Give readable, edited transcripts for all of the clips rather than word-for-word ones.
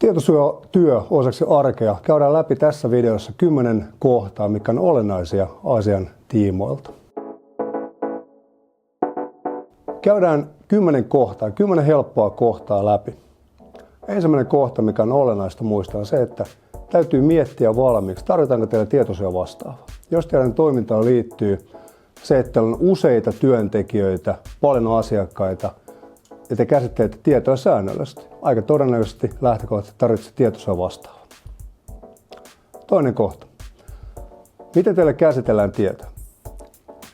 Tietosuojatyö osaksi arkea käydään läpi tässä videossa 10 kohtaa, mikä on olennaisia asian tiimoilta. Käydään 10 kohtaa, 10 helppoa kohtaa läpi. Ensimmäinen kohta, mikä on olennaista muistaa, on se, että täytyy miettiä valmiiksi, tarvitaanko teille tietosuoja vastaava. Jos teidän toimintaan liittyy se, että on useita työntekijöitä, paljon asiakkaita ja te käsittelette tietoa säännöllisesti, aika todennäköisesti lähtökohtaisesti tarvitsette tietosuoja vastaava. Toinen kohta. Miten teille käsitellään tietoa?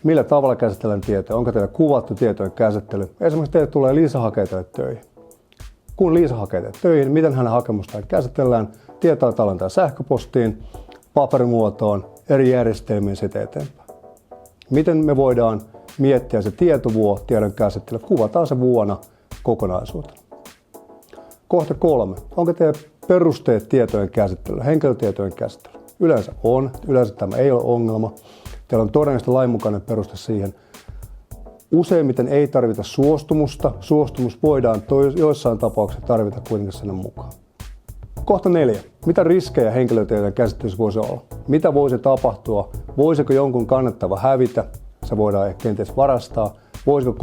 Millä tavalla käsitellään tietoa? Onko teille kuvattu tietojen käsittely? Esimerkiksi teille tulee Liisa hakee teille töihin. Kun Liisa hakee teille töihin, miten hänen hakemustaan käsitellään? Tietoa tallentaa sähköpostiin, paperimuotoon, eri järjestelmiin sitten eteenpäin. Miten me voidaan miettiä se tietovuo, tiedon käsittely? Kuvataan se vuonna kokonaisuutena. Kohta 3. Onko teillä perusteet tietojen käsittelyä, henkilötietojen käsittelyä? Yleensä on. Yleensä tämä ei ole ongelma. Teillä on todennäköisesti lainmukainen peruste siihen. Useimmiten ei tarvita suostumusta. Suostumus voidaan joissain tapauksissa tarvita kuitenkin sinne mukaan. Kohta 4. Mitä riskejä henkilötietojen käsittelyssä voisi olla? Mitä voisi tapahtua? Voisiko jonkun kannattava hävitä? Se voidaan kenties varastaa. Voisiko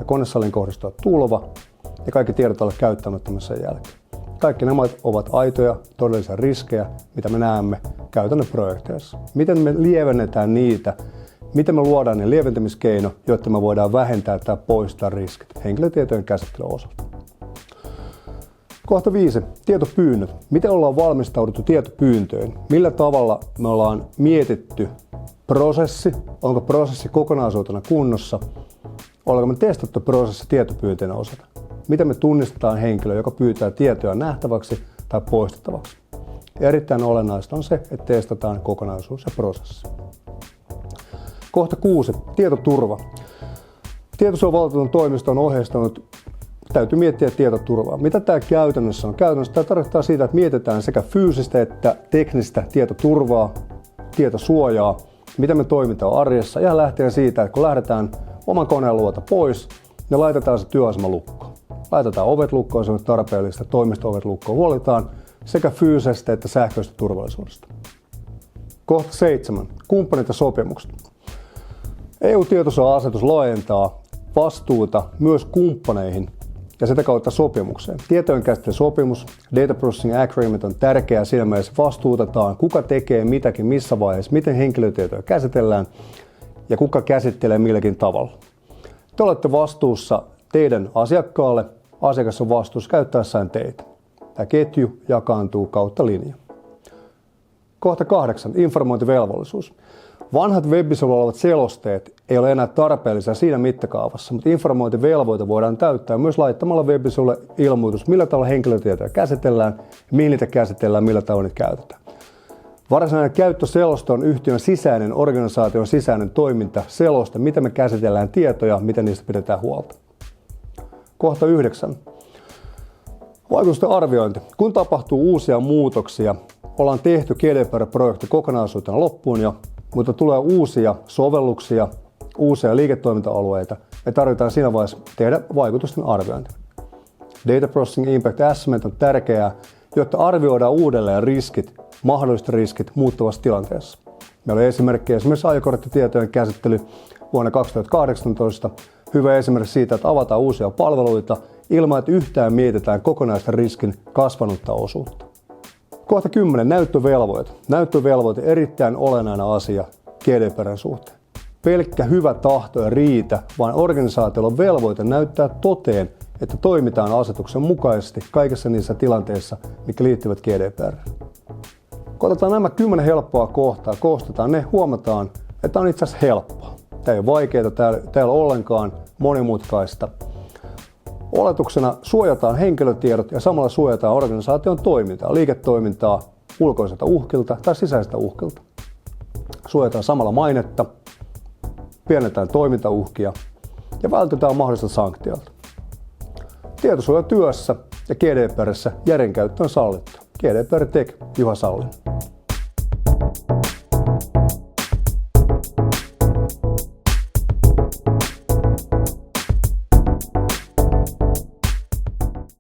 konesaliin kohdistua tulva? Ja kaikki tiedot olla käyttämättömässä sen jälkeen. Kaikki nämä ovat aitoja, todellisia riskejä, mitä me näemme käytännön projekteissa. Miten me lievennetään niitä? Miten me luodaan ne lieventämiskeino, jotta me voidaan vähentää tai poistaa riskit henkilötietojen käsittelyn osalta. Kohta 5. Tietopyynnöt. Miten ollaan valmistauduttu tietopyyntöön? Millä tavalla me ollaan mietitty prosessi? Onko prosessi kokonaisuutena kunnossa? Ollaanko me testattu prosessi tietopyyntöjen osalta? Miten me tunnistetaan henkilö, joka pyytää tietoja nähtäväksi tai poistettavaksi? Ja erittäin olennaista on se, että testataan kokonaisuus ja prosessi. Kohta 6. Tietoturva. Tietosuojavaltuutetun toimisto on ohjeistanut, täytyy miettiä tietoturvaa. Mitä tämä käytännössä on? Käytännössä tämä tarkoittaa siitä, että mietitään sekä fyysistä että teknistä tietoturvaa, tietosuojaa, miten me toimitaan arjessa. Ja lähtien siitä, että kun lähdetään oman koneen luota pois, niin laitetaan se työasema lukkoon. Laitetaan ovet lukkoon, se on tarpeellista, toimisto-ovet lukkoon, huolitaan sekä fyysisestä että sähköisestä turvallisuudesta. Kohta 7. Kumppanit ja sopimukset. EU-tietosuoja-asetus laajentaa vastuuta myös kumppaneihin ja sitä kautta sopimukseen. Tietojenkäsittelysopimus, Data Processing Agreement on tärkeää siinä mielessä, vastuutetaan, kuka tekee mitäkin, missä vaiheessa, miten henkilötietoja käsitellään ja kuka käsittelee milläkin tavalla. Te olette vastuussa teidän asiakkaalle, asiakas on vastuussa käyttäessään teitä. Tämä ketju jakaantuu kautta linja. Kohta 8. Informointivelvollisuus. Vanhat web-sivuilla olevat selosteet ei ole enää tarpeellisia siinä mittakaavassa, mutta informointivelvoite voidaan täyttää myös laittamalla web-sivulle ilmoitus, millä tavalla henkilötietoja käsitellään, mihin niitä käsitellään, millä tavalla niitä käytetään. Varsinainen käyttöseloste on yhtiön sisäinen, organisaation sisäinen toiminta, seloste, miten me käsitellään tietoja, miten niistä pidetään huolta. Kohta 9. Vaikutusten arviointi. Kun tapahtuu uusia muutoksia, ollaan tehty GDPR-projekti kokonaisuutena loppuun jo, mutta tulee uusia sovelluksia, uusia liiketoiminta-alueita, me tarvitaan siinä vaiheessa tehdä vaikutusten arviointi. Data Processing Impact Assessment on tärkeää, jotta arvioidaan uudelleen mahdolliset riskit muuttuvassa tilanteessa. Meillä oli esimerkiksi ajokorttitietojen käsittely vuonna 2018. Hyvä esimerkki siitä, että avataan uusia palveluita ilman, että yhtään mietitään kokonaista riskin kasvanutta osuutta. Kohta 10. Näyttövelvoite. Näyttövelvoite erittäin olennainen asia GDPR:n suhteen. Pelkkä hyvä tahto ei riitä, vaan organisaatiolla on velvoite näyttää toteen, että toimitaan asetuksen mukaisesti kaikissa niissä tilanteissa, mitkä liittyvät GDPR:ään. Kun otetaan nämä 10 helppoa kohtaa, koostetaan ne, huomataan, että on itse asiassa helppoa. Tämä ei ole vaikeaa, tämä ei ole ollenkaan monimutkaista. Oletuksena suojataan henkilötiedot ja samalla suojataan organisaation toimintaa, liiketoimintaa ulkoiselta uhkilta tai sisäiseltä uhkilta. Suojataan samalla mainetta, pienennetään toimintauhkia ja vältytään mahdollisilta sanktioilta. Tietosuojatyössä ja GDPR:ssä järjenkäyttö on sallittu. GDPR Tech, Juha Sallinen.